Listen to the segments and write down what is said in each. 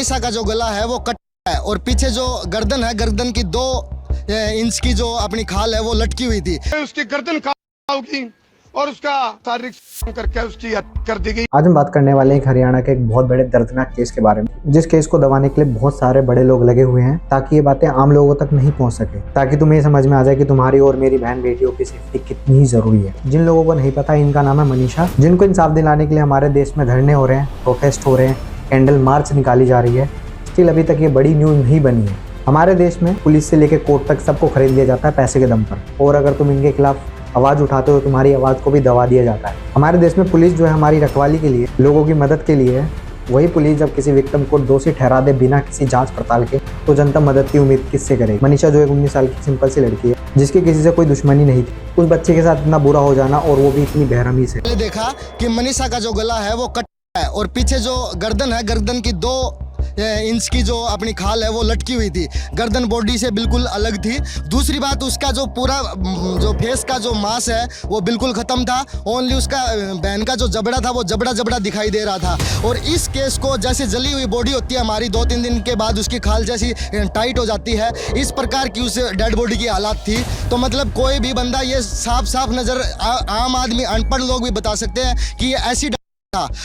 मनीषा का जो गला है वो कटा है और पीछे जो गर्दन है, गर्दन की 2 इंच की जो अपनी खाल है वो लटकी हुई थी। उसकी गर्दन काट की और उसका शारीरिक करके उसकी हत्या कर दी गई। आज हम बात करने वाले हैं हरियाणा के एक बहुत बड़े दर्दनाक केस के बारे में, जिस केस को दबाने के लिए बहुत सारे बड़े लोग लगे हुए हैं ताकि ये बातें आम लोगों तक नहीं पहुंच सके, ताकि तुम्हें ये समझ में आ जाए कि तुम्हारी और मेरी बहन बेटियों की सेफ्टी कितनी जरूरी है। जिन लोगों को नहीं पता, इनका नाम है मनीषा, जिनको इंसाफ दिलाने के लिए हमारे देश में धरने हो रहे हैं, प्रोटेस्ट हो रहे हैं, कैंडल मार्च निकाली जा रही है। स्टिल अभी तक ये बड़ी न्यूज नहीं बनी है। हमारे देश में पुलिस से लेकर कोर्ट तक सबको खरीद लिया जाता है पैसे के दम पर, और अगर तुम इनके खिलाफ आवाज उठाते हो तो तुम्हारी आवाज को भी दबा दिया जाता है। हमारे देश में पुलिस जो है हमारी रखवाली के लिए, लोगों की मदद के लिए है। वही पुलिस जब किसी विक्टिम को दोषी ठहरा दे बिना किसी जांच पड़ताल के, तो जनता मदद की उम्मीद किससे करेगी। मनीषा जो एक 19 साल की सिंपल सी लड़की है, जिसकी किसी से कोई दुश्मनी नहीं थी, उस बच्चे के साथ इतना बुरा हो जाना, और वो भी इतनी बेरहमी से। देखा कि मनीषा का जो गला है वो कटा है और पीछे जो गर्दन है, गर्दन की 2 इंच की जो अपनी खाल है वो लटकी हुई थी। गर्दन बॉडी से बिल्कुल अलग थी। दूसरी बात, उसका जो पूरा जो फेस का जो मांस है वो बिल्कुल ख़त्म था। ओनली उसका बहन का जो जबड़ा था वो जबड़ा दिखाई दे रहा था। और इस केस को जैसे जली हुई बॉडी होती है हमारी, 2-3 दिन के बाद उसकी खाल जैसी टाइट हो जाती है, इस प्रकार की उस डेड बॉडी की हालत थी। तो मतलब कोई भी बंदा ये साफ नज़र, आम आदमी, अनपढ़ लोग भी बता सकते हैं कि ये ऐसी था।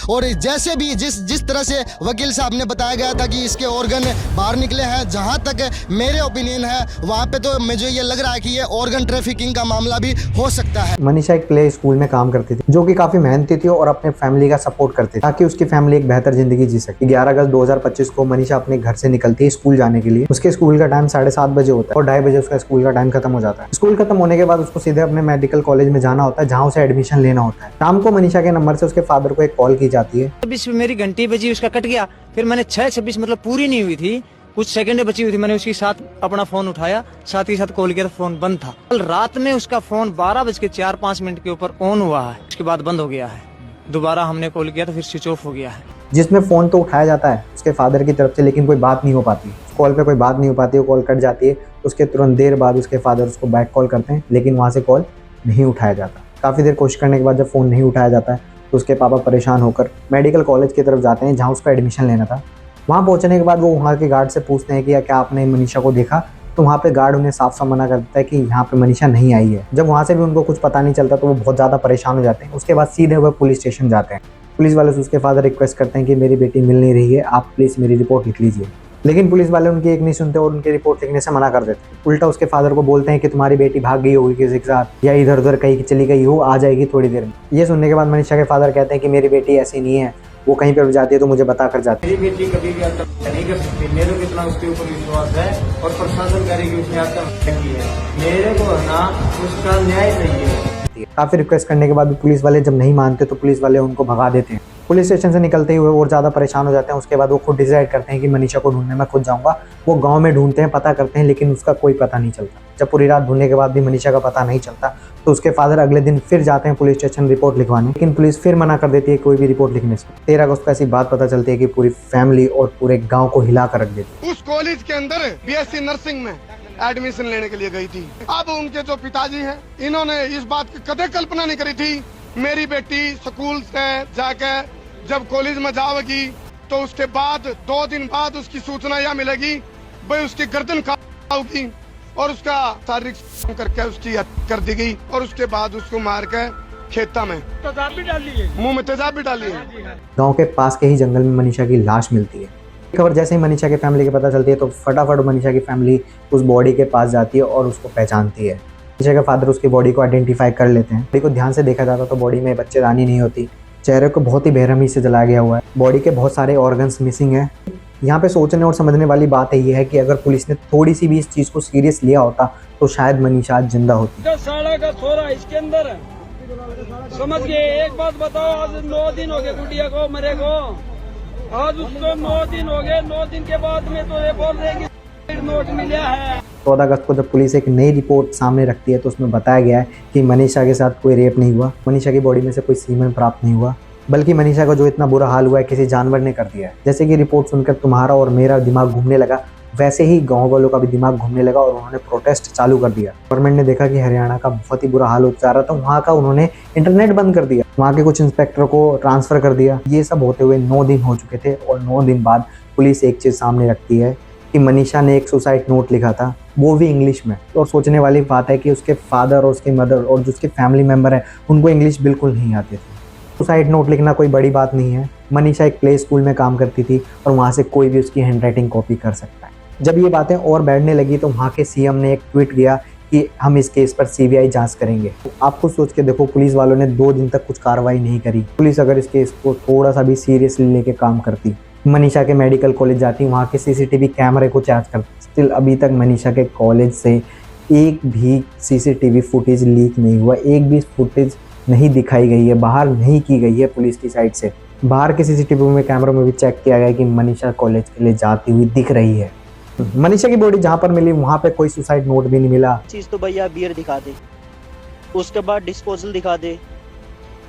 और जैसे भी जिस तरह से वकील साहब ने बताया गया था कि इसके ऑर्गन बाहर निकले हैं, जहां तक मेरे ओपिनियन है वहां पे तो मुझे ये लग रहा है कि ये ऑर्गन ट्रैफिकिंग का मामला भी हो सकता है। मनीषा एक प्ले स्कूल में काम करती थी, जो कि काफी मेहनती थी और अपने फैमिली का सपोर्ट करती थी ताकि उसकी फैमिली एक बेहतर जिंदगी जी सके। 11 अगस्त 2025 को मनीषा अपने घर से निकलती है स्कूल जाने के लिए। उसके स्कूल का टाइम 7:30 बजे होता है और 2:30 बजे उसका स्कूल का टाइम खत्म हो जाता है। स्कूल खत्म होने के बाद उसको सीधे अपने मेडिकल कॉलेज में जाना होता है, जहाँ उसे एडमिशन लेना होता है। शाम को मनीषा के नंबर से उसके फादर को एक कॉल की जाती है। 26 मेरी घंटी बजी, उसका कट गया। फिर मैंने 6:26 मतलब पूरी नहीं हुई थी, कुछ सेकंड बची हुई थी, मैंने उसके साथ अपना फोन उठाया, साथ ही साथ कॉल किया तो फोन बंद था। कल रात में उसका फोन 12:04-5 के ऊपर ऑन हुआ है, उसके बाद बंद हो गया है। दोबारा हमने कॉल किया तो फिर स्विच ऑफ हो गया है। जिसमें फोन तो उठाया जाता है उसके फादर की तरफ से, लेकिन कोई बात नहीं हो पाती। कॉल पे कोई बात नहीं हो पाती, वो कॉल कट जाती है। उसके तुरंत देर बाद उसके फादर उसको बैक कॉल करते हैं, लेकिन वहाँ से कॉल नहीं उठाया जाता। काफ़ी देर कोशिश करने के बाद जब फ़ोन नहीं उठाया जाता है तो उसके पापा परेशान होकर मेडिकल कॉलेज की तरफ जाते हैं, जहाँ उसका एडमिशन लेना था। वहाँ पहुँचने के बाद वो वहाँ के गार्ड से पूछते हैं कि क्या आपने मनीषा को देखा, तो वहाँ पे गार्ड उन्हें साफ साफ मना कर देता है कि यहाँ पे मनीषा नहीं आई है। जब वहाँ से भी उनको कुछ पता नहीं चलता तो वो बहुत ज़्यादा परेशान हो जाते हैं। उसके बाद सीधे वो पुलिस स्टेशन जाते हैं। पुलिस वाले से उसके फादर रिक्वेस्ट करते हैं कि मेरी बेटी मिल नहीं रही है, आप प्लीज़ मेरी रिपोर्ट लिख लीजिए। लेकिन पुलिस वाले उनकी एक नहीं सुनते और उनकी रिपोर्ट लिखने से मना कर देते हैं। उल्टा उसके फादर को बोलते हैं कि तुम्हारी बेटी भाग गई होगी किसी के साथ, या इधर उधर कहीं चली गई हो, आ जाएगी थोड़ी देर में। ये सुनने के बाद मनीषा के फादर कहते हैं कि मेरी बेटी ऐसी नहीं है, वो कहीं पर भी जाती है तो मुझे बता कर जाती है। मेरी बेटी कभी भी आत्महत्या नहीं कर सकती, मेरे को इतना उसके ऊपर विश्वास है और प्रशासन करेगी उसने आत्महत्या की है। मेरे को ना उसका न्याय चाहिए। काफी रिक्वेस्ट करने के बाद पुलिस वाले जब नहीं मानते तो पुलिस वाले उनको भगा देते हैं। पुलिस स्टेशन से निकलते हुए और ज़्यादा परेशान हो जाते हैं। उसके बाद वो खुद डिसाइड करते हैं कि मनीषा को ढूंढने मैं खुद जाऊंगा। वो गांव में ढूंढते हैं, पता करते हैं, लेकिन उसका कोई पता नहीं चलता। जब पूरी रात ढूंढने के बाद भी मनीषा का पता नहीं चलता तो उसके फादर अगले दिन फिर जाते हैं पुलिस स्टेशन रिपोर्ट लिखवाने, लेकिन पुलिस फिर मना कर देती है कोई भी रिपोर्ट लिखने से। 13 अगस्त को ऐसी बात पता चलती है कि पूरी फैमिली और पूरे गाँव को हिला कर रख देती है। उस कॉलेज के अंदर BSc नर्सिंग में एडमिशन लेने के लिए गई थी। अब उनके जो पिताजी हैं, इन्होंने इस बात की कदे कल्पना नहीं करी थी मेरी बेटी स्कूल से जाकर जब कॉलेज में जाएगी तो उसके बाद 2 दिन बाद उसकी सूचना यह मिलेगी भाई उसकी गर्दन काटी और उसका शारीरिक करके उसकी हत्या कर दी गई और उसके बाद उसको मार के खेता में तेजाब भी डाली है, मुंह में तेजाब भी डाली है। गाँव के पास के ही जंगल में मनीषा की लाश मिलती है। खबर जैसे ही मनीषा की फैमिली के पता चलती है तो फटाफट मनीषा की फैमिली उस बॉडी के पास जाती है और उसको पहचानती है। मनीषा के फादर उसकी बॉडी को आइडेंटिफाई कर लेते हैं। बॉडी को ध्यान से देखा जाता तो बॉडी में बच्चेदानी नहीं होती, चेहरे को बहुत ही बेरहमी से जलाया गया हुआ है, बॉडी के बहुत सारे ऑर्गन्स मिसिंग है। यहाँ पे सोचने और समझने वाली बात ये है कि अगर पुलिस ने थोड़ी सी भी इस चीज़ को सीरियस लिया होता तो शायद मनीषा आज जिंदा होती। साला का छोरा इसके अंदर है, समझ गए। एक बात बताओ, आज 9 दिन हो गए गुड़िया को मरे को, आज उसको 9 दिन हो गए। 9 दिन के बाद में तो ये बोल रहे हैं कि नोट मिला है। 14 अगस्त को जब पुलिस एक नई रिपोर्ट सामने रखती है तो उसमें बताया गया है कि मनीषा के साथ कोई रेप नहीं हुआ, मनीषा की बॉडी में से कोई सीमेंट प्राप्त नहीं हुआ, बल्कि मनीषा का जो इतना बुरा हाल हुआ है किसी जानवर ने कर दिया है। जैसे कि रिपोर्ट सुनकर तुम्हारा और मेरा दिमाग घूमने लगा, वैसे ही गांव वालों का भी दिमाग घूमने लगा और उन्होंने प्रोटेस्ट चालू कर दिया। गवर्नमेंट ने देखा कि हरियाणा का बहुत ही बुरा हाल हो जा रहा था, वहाँ का उन्होंने इंटरनेट बंद कर दिया, वहाँ के कुछ इंस्पेक्टर को ट्रांसफर कर दिया। ये सब होते हुए 9 दिन हो चुके थे और 9 दिन बाद पुलिस एक चीज़ सामने रखती है कि मनीषा ने एक सुसाइड नोट लिखा था, वो भी इंग्लिश में। और सोचने वाली बात है कि उसके फादर और उसके मदर और जो उसके फैमिली मेम्बर हैं उनको इंग्लिश बिल्कुल नहीं आती थी। सुसाइड नोट लिखना कोई बड़ी बात नहीं है। मनीषा एक प्ले स्कूल में काम करती थी और वहाँ से कोई भी उसकी हैंडराइटिंग कॉपी कर सकता है। जब ये बातें और बढ़ने लगी तो वहाँ के सीएम ने एक ट्वीट किया कि हम इस केस पर सीबीआई जांच करेंगे। आप खुद सोच के देखो, पुलिस वालों ने 2 दिन तक कुछ कार्रवाई नहीं करी। पुलिस अगर इस केस को थोड़ा सा भी सीरियसली लेके काम करती, मनीषा के मेडिकल कॉलेज जाती, वहाँ के सीसीटीवी कैमरे को चेक करती, स्टिल अभी तक मनीषा के कॉलेज से एक भी सीसीटीवी फुटेज लीक नहीं हुआ, एक भी फुटेज नहीं दिखाई गई है, बाहर नहीं की गई है पुलिस की साइड से। बाहर के सीसीटीवी में कैमरों में भी चेक किया गया कि मनीषा कॉलेज के लिए जाती हुई दिख रही है। मनीषा की बॉडी जहाँ पर मिली वहाँ पे कोई सुसाइड नोट भी नहीं मिला। चीज तो भैया बियर दिखा दे, उसके बाद डिस्पोजल दिखा दे।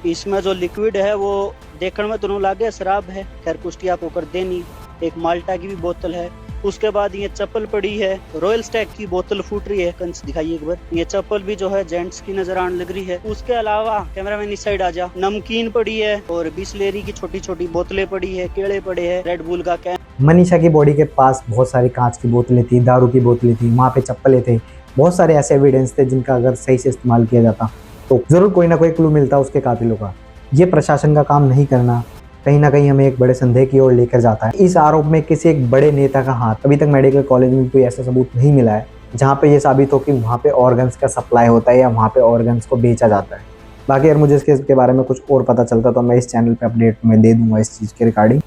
इसमें जो लिक्विड है वो देखने में दोनों लागे शराब है, खैर पुष्टि आपको कर देनी। एक माल्टा की भी बोतल है। उसके बाद ये चप्पल पड़ी है, रॉयल स्टैग की बोतल फूट रही है, कंच दिखाइए एक बार। ये चप्पल भी जो है जेंट्स की नजर आने लग रही है। उसके अलावा कैमरामैन इस साइड आ जा, नमकीन पड़ी है और बिस्लेरी की छोटी छोटी बोतलें पड़ी है, केले पड़े हैं, रेड बुल का कैन। मनीषा की बॉडी के पास बहुत सारी कांच की बोतलें थी, दारू की बोतलें थी, वहाँ पे चप्पलें थे, बहुत सारे ऐसे एविडेंस थे जिनका अगर सही से इस्तेमाल किया जाता तो जरूर कोई ना कोई क्लू मिलता उसके कातिलों का। ये प्रशासन का काम नहीं करना कहीं ना कहीं हमें एक बड़े संदेह की ओर लेकर जाता है। इस आरोप में किसी एक बड़े नेता का हाथ, अभी तक मेडिकल कॉलेज में कोई ऐसा सबूत नहीं मिला है जहाँ पे ये साबित हो कि वहाँ पे ऑर्गन्स का सप्लाई होता है या वहाँ पे ऑर्गन्स को बेचा जाता है। बाकी अगर मुझे इसके बारे में कुछ और पता चलता तो मैं इस चैनल पे अपडेट में दे दूंगा इस चीज़ के रिगार्डिंग।